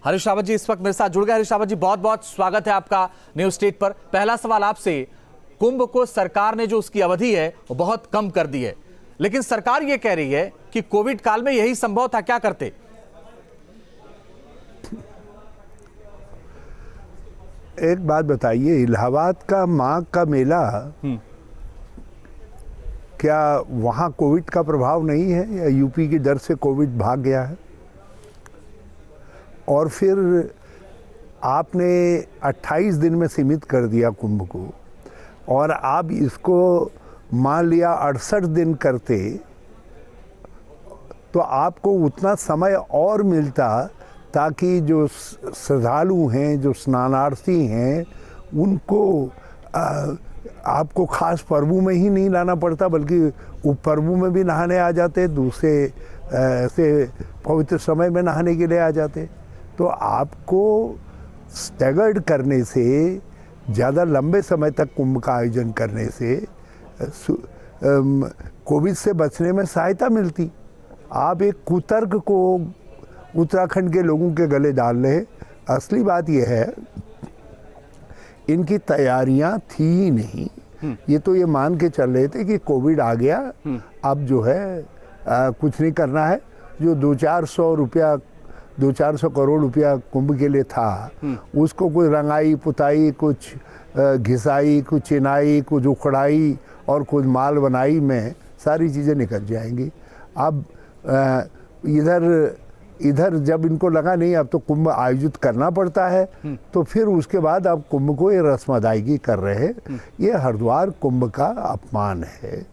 हरीश रावत जी इस वक्त मेरे साथ जुड़ गए। हरीश रावत जी, बहुत बहुत स्वागत है आपका न्यूज स्टेट पर। पहला सवाल आपसे, कुंभ को सरकार ने जो उसकी अवधि है वो बहुत कम कर दी है, लेकिन सरकार ये कह रही है कि कोविड काल में यही संभव था, क्या करते? एक बात बताइए, इलाहाबाद का माघ का मेला, क्या वहाँ कोविड का प्रभाव नहीं है या यूपी की दर से कोविड भाग गया है? और फिर आपने 28 दिन में सीमित कर दिया कुंभ को, और आप इसको मान लिया 68 दिन करते तो आपको उतना समय और मिलता ताकि जो श्रद्धालु हैं, जो स्नानार्थी हैं, उनको आपको खास पर्वों में ही नहीं लाना पड़ता, बल्कि पर्वों में भी नहाने आ जाते, दूसरे से पवित्र समय में नहाने के लिए आ जाते। तो आपको स्टैगर्ड करने से, ज़्यादा लंबे समय तक कुंभ का आयोजन करने से कोविड से बचने में सहायता मिलती। आप एक कुतर्क को उत्तराखंड के लोगों के गले डाल रहे। असली बात यह है, इनकी तैयारियां थी ही नहीं। ये तो ये मान के चल रहे थे कि कोविड आ गया, अब जो है कुछ नहीं करना है। जो 200-400 करोड़ रुपया कुंभ के लिए था, उसको कोई रंगाई पुताई, कुछ घिसाई, कुछ चिनाई, कुछ उखड़ाई और कुछ माल बनाई में सारी चीज़ें निकल जाएंगी। अब इधर जब इनको लगा नहीं अब तो कुंभ आयोजित करना पड़ता है, तो फिर उसके बाद अब कुंभ को ये रस्म अदायगी कर रहे हैं। ये हरिद्वार कुंभ का अपमान है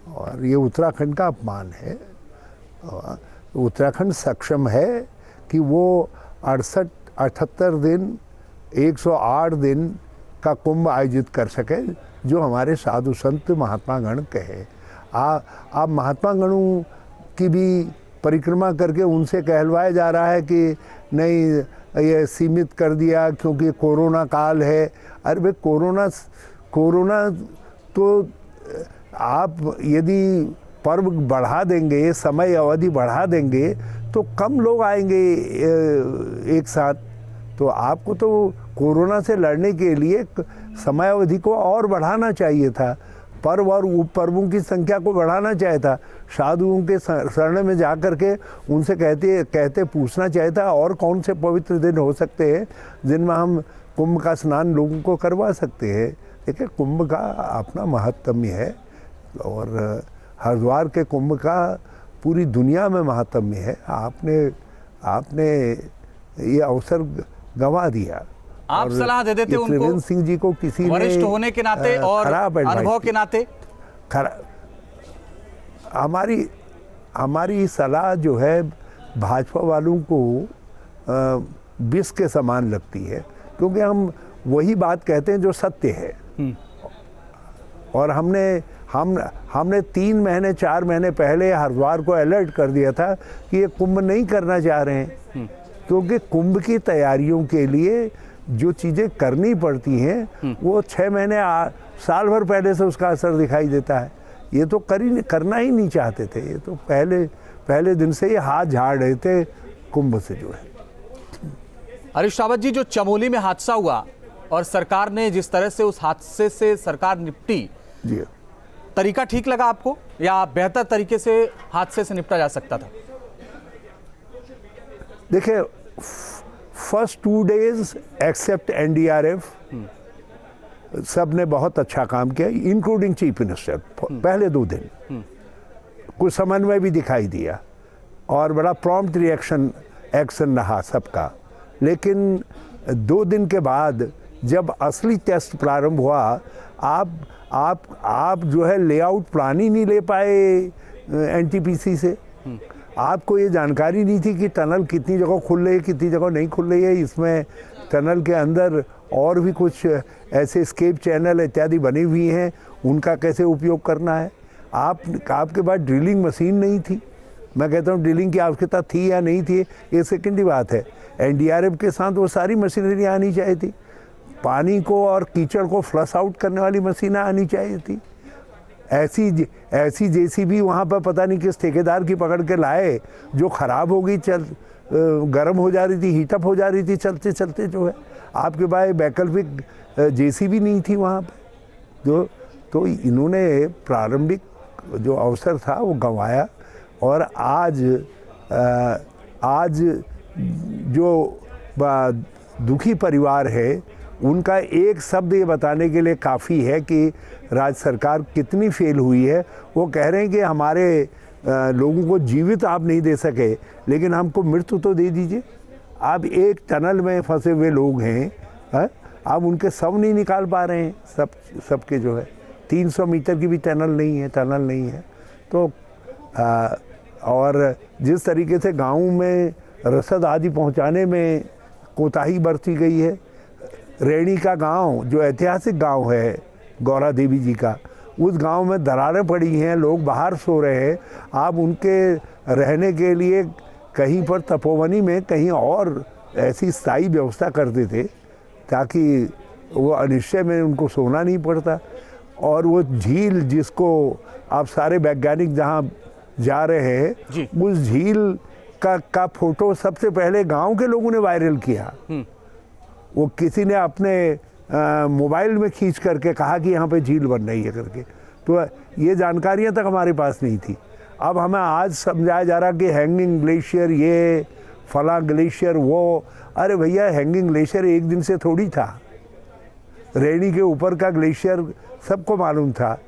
और ये उत्तराखंड का अपमान है। उत्तराखंड सक्षम है कि वो 68-78 दिन, 108 दिन का कुंभ आयोजित कर सके, जो हमारे साधु संत महात्मा गण कहे। आप महात्मा गणों की भी परिक्रमा करके उनसे कहलवाया जा रहा है कि नहीं ये सीमित कर दिया क्योंकि कोरोना काल है। अरे भाई, कोरोना तो आप यदि पर्व बढ़ा देंगे, समय अवधि बढ़ा देंगे, तो कम लोग आएंगे एक साथ। तो आपको तो कोरोना से लड़ने के लिए समय अवधि को और बढ़ाना चाहिए था, पर्व और उपपर्वों की संख्या को बढ़ाना चाहिए था। साधुओं के शरण में जा कर के उनसे कहते पूछना चाहिए था और कौन से पवित्र दिन हो सकते हैं जिनमें हम कुंभ का स्नान लोगों को करवा सकते हैं। देखिए, कुंभ का अपना महत्म्य है और हरिद्वार के कुंभ का पूरी दुनिया में महत्म्य है। आपने ये अवसर गंवा दिया। आप सलाह दे देते उनको, त्रिवेंद्र सिंह जी को किसी ने वरिष्ठ होने के नाते और अनुभव के नाते। हमारी सलाह जो है भाजपा वालों को विष के समान लगती है, क्योंकि हम वही बात कहते हैं जो सत्य है। और हमने 3 महीने 4 महीने पहले हरिद्वार को अलर्ट कर दिया था कि ये कुंभ नहीं करना चाह रहे हैं, क्योंकि कुंभ की तैयारियों के लिए जो चीज़ें करनी पड़ती हैं वो 6 महीने साल भर पहले से उसका असर दिखाई देता है। ये तो करना ही नहीं चाहते थे। ये तो पहले दिन से ही हाथ झाड़ रहे थे कुंभ से जो है। हरीश रावत जी, जो चमोली में हादसा हुआ और सरकार ने जिस तरह से उस हादसे से सरकार निपटी, जी, तरीका ठीक लगा आपको या बेहतर तरीके से हादसे से निपटा जा सकता था? देखिए, फर्स्ट 2 डेज एक्सेप्ट NDRF सब ने बहुत अच्छा काम किया, इंक्लूडिंग चीफ मिनिस्टर। पहले 2 दिन कुछ समन्वय भी दिखाई दिया और बड़ा प्रॉम्प्ट एक्शन रहा सबका। लेकिन 2 दिन के बाद जब असली टेस्ट प्रारंभ हुआ, आप जो है लेआउट प्लान ही नहीं ले पाए NTPC से। आपको ये जानकारी नहीं थी कि टनल कितनी जगह खुल रही है, कितनी जगह नहीं खुल रही है। इसमें टनल के अंदर और भी कुछ ऐसे स्केप चैनल इत्यादि बनी हुई हैं, उनका कैसे उपयोग करना है। आपके पास ड्रिलिंग मशीन नहीं थी। मैं कहता हूँ ड्रिलिंग की आवश्यकता थी या नहीं थी, ये सेकेंडरी बात है। NDRF के साथ वो सारी मशीनरी आनी चाहिए थी। पानी को और कीचड़ को फ्लश आउट करने वाली मशीनें आनी चाहिए थी। ऐसी JCB वहाँ पर पता नहीं किस ठेकेदार की पकड़ के लाए जो ख़राब हो गई गर्म हो जा रही थी, हीटअप हो जा रही थी चलते चलते जो है। आपके पास वैकल्पिक जेसीबी नहीं थी वहाँ पे जो, तो इन्होंने प्रारंभिक जो अवसर था वो गंवाया। और आज जो दुखी परिवार है उनका एक शब्द ये बताने के लिए काफ़ी है कि राज्य सरकार कितनी फेल हुई है। वो कह रहे हैं कि हमारे लोगों को जीवित आप नहीं दे सके, लेकिन हमको मृत्यु तो दे दीजिए। आप एक टनल में फंसे हुए लोग हैं, आप उनके शव नहीं निकाल पा रहे हैं। सबके जो है 300 मीटर की भी टनल नहीं है। तो और जिस तरीके से गाँव में रसद आदि पहुंचाने में कोताही बरती गई है। रैणी का गांव जो ऐतिहासिक गांव है गौरा देवी जी का, उस गांव में दरारें पड़ी हैं, लोग बाहर सो रहे हैं। आप उनके रहने के लिए कहीं पर तपोवनी में कहीं और ऐसी स्थायी व्यवस्था करते थे ताकि वो अनिश्चय में उनको सोना नहीं पड़ता। और वो झील जिसको आप सारे वैज्ञानिक जहाँ जा रहे हैं, उस झील का फोटो सबसे पहले गांव के लोगों ने वायरल किया। वो किसी ने अपने मोबाइल में खींच करके कहा कि यहाँ पे झील बन रही है करके। तो ये जानकारियाँ तक हमारे पास नहीं थी। अब हमें आज समझाया जा रहा कि हैंगिंग ग्लेशियर ये, फला ग्लेशियर वो। अरे भैया, हैंगिंग ग्लेशियर एक दिन से थोड़ी था। रैणी के ऊपर का ग्लेशियर सबको मालूम था।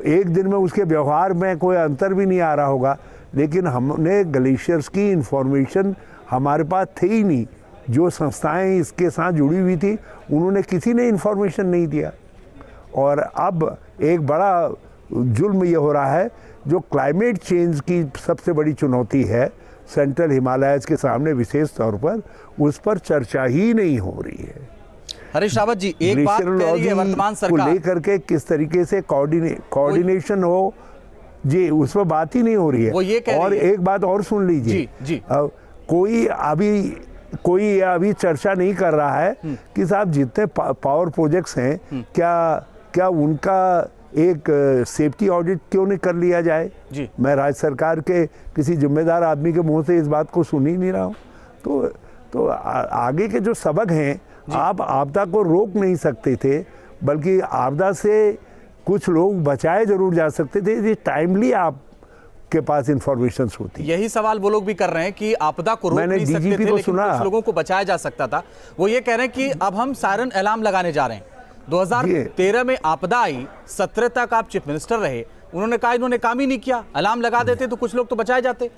एक दिन में उसके व्यवहार में कोई अंतर भी नहीं आ रहा होगा, लेकिन हमने ग्लेशियर्स की इंफॉर्मेशन हमारे पास थी ही नहीं। जो संस्थाएं इसके साथ जुड़ी हुई थी उन्होंने किसी ने इंफॉर्मेशन नहीं दिया। और अब एक बड़ा जुल्म ये हो रहा है, जो क्लाइमेट चेंज की सबसे बड़ी चुनौती है सेंट्रल हिमालयस के सामने विशेष तौर पर, उस पर चर्चा ही नहीं हो रही है। हरीश रावत जी, एक बात कह रही है वर्तमान सरकार लेकर के किस तरीके से कोऑर्डिनेशन हो जी, उस पर बात ही नहीं हो रही है। वो ये कह और रही है। एक बात और सुन लीजिए जी। कोई अभी चर्चा नहीं कर रहा है कि साहब जितने पावर प्रोजेक्ट्स हैं क्या उनका एक सेफ्टी ऑडिट क्यों नहीं कर लिया जाए जी। मैं राज्य सरकार के किसी जिम्मेदार आदमी के मुंह से इस बात को सुन ही नहीं रहा हूँ। तो आगे के जो सबक हैं, आप आपदा को रोक नहीं सकते थे, बल्कि आपदा से कुछ लोग बचाए जरूर जा सकते थे यदि टाइमली आप के पास इंफॉर्मेशन होती। यही सवाल वो लोग भी कर रहे हैं कि आपदा को रोक नहीं सकते थे, लेकिन कुछ लोगों को बचाया जा सकता था। वो ये कह रहे हैं कि अब हम सायरन अलार्म लगाने जा रहे हैं। 2013 में आपदा आई, 17 तक आप चीफ मिनिस्टर रहे, उन्होंने कहा इन्होंने काम ही नहीं किया। अलार्म लगा देते तो कुछ लोग तो बचाए जाते।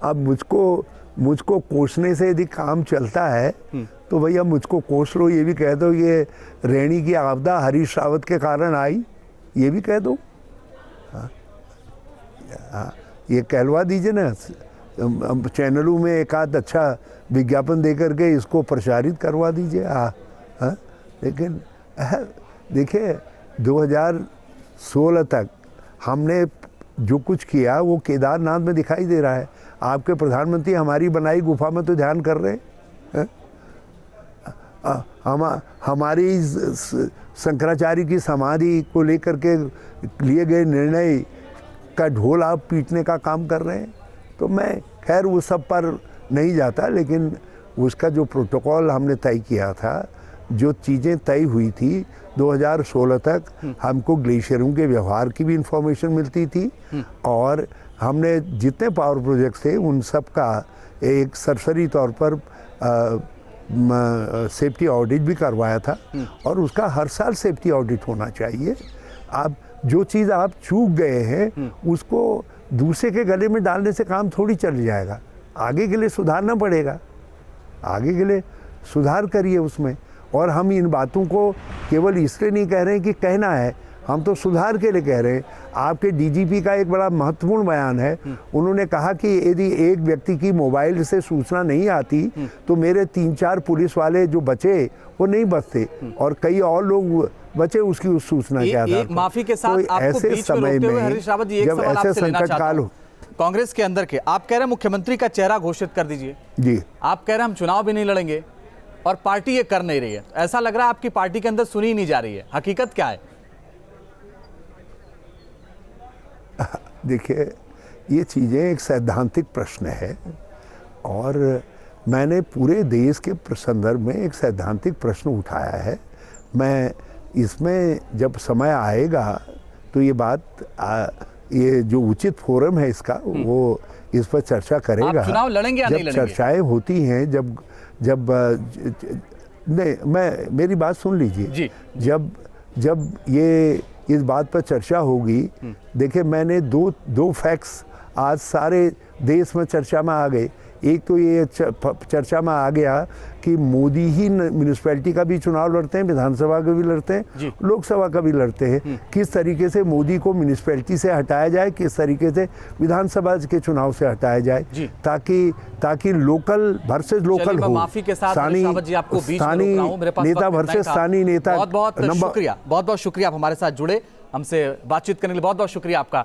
अब मुझको कोसने से यदि काम चलता है तो भैया मुझको कोस लो। ये भी कह दो ये रैणी की आपदा हरीश रावत के कारण आई, ये भी कह दो। ये कहलवा दीजिए ना, चैनलों में एक आध अच्छा विज्ञापन दे करके इसको प्रचारित करवा दीजिए। लेकिन देखिए 2016 तक हमने जो कुछ किया वो केदारनाथ में दिखाई दे रहा है। आपके प्रधानमंत्री हमारी बनाई गुफा में तो ध्यान कर रहे हैं। हमारी शंकराचार्य की समाधि को लेकर के लिए गए निर्णय का ढोल आप पीटने का काम कर रहे हैं। तो मैं खैर वो सब पर नहीं जाता, लेकिन उसका जो प्रोटोकॉल हमने तय किया था, जो चीज़ें तय हुई थी 2016 तक, हमको ग्लेशियरों के व्यवहार की भी इंफॉर्मेशन मिलती थी और हमने जितने पावर प्रोजेक्ट्स थे उन सब का एक सरसरी तौर पर सेफ्टी ऑडिट भी करवाया था। और उसका हर साल सेफ्टी ऑडिट होना चाहिए। आप जो चीज़ आप चूक गए हैं उसको दूसरे के गले में डालने से काम थोड़ी चल जाएगा। आगे के लिए सुधारना पड़ेगा, आगे के लिए सुधार करिए उसमें। और हम इन बातों को केवल इसलिए नहीं कह रहे हैं कि कहना है, हम तो सुधार के लिए कह रहे हैं। आपके डीजीपी का एक बड़ा महत्वपूर्ण बयान है। उन्होंने कहा कि यदि एक व्यक्ति की मोबाइल से सूचना नहीं आती तो मेरे 3-4 पुलिस वाले जो बचे वो नहीं बचते और कई और लोग बचे उसकी उस सूचना के आधार पर। माफी के साथ तो आपको ऐसे बीच में रोकते हुए हरीश रावत जी, एक जब सवाल ऐसे आपसे लेना संकट चाहता काल हूं। कांग्रेस के अंदर के आप कह रहे हैं मुख्यमंत्री का चेहरा घोषित कर दीजिए जी, आप कह रहे हैं हम चुनाव भी नहीं लड़ेंगे और पार्टी ये कर नहीं रही है। ऐसा लग रहा है आपकी पार्टी के अंदर सुनी ही नहीं जा रही है। हकीकत क्या है? देखिए, ये चीज़ें एक सैद्धांतिक प्रश्न है और मैंने पूरे देश के संदर्भ में एक सैद्धांतिक प्रश्न उठाया है। मैं इसमें जब समय आएगा तो ये बात ये जो उचित फोरम है इसका वो इस पर चर्चा करेगा। आप चुनाव लड़ेंगे या नहीं लड़ेंगे? चर्चाएं होती हैं जब नहीं, मेरी बात सुन लीजिए जी। जब ये इस बात पर चर्चा होगी, देखिए मैंने दो फैक्ट्स आज सारे देश में चर्चा में आ गए। एक तो ये चर्चा में आ गया कि मोदी ही म्यूनिसिपैलिटी का भी चुनाव लड़ते हैं, विधानसभा का भी लड़ते हैं, लोकसभा का भी लड़ते हैं। किस तरीके से मोदी को म्यूनिसिपैलिटी से हटाया जाए, किस तरीके से विधानसभा के चुनाव से हटाया जाए, ताकि लोकल वर्सेस लोकल हो। माफी के साथ जी आपको बीच में स्थानीय रोक रहा हूं, मेरे पास नेता वर्सेस स्थानीय नेता। बहुत बहुत शुक्रिया, बहुत बहुत शुक्रिया आप हमारे साथ जुड़े, हमसे बातचीत करने के लिए बहुत बहुत शुक्रिया आपका।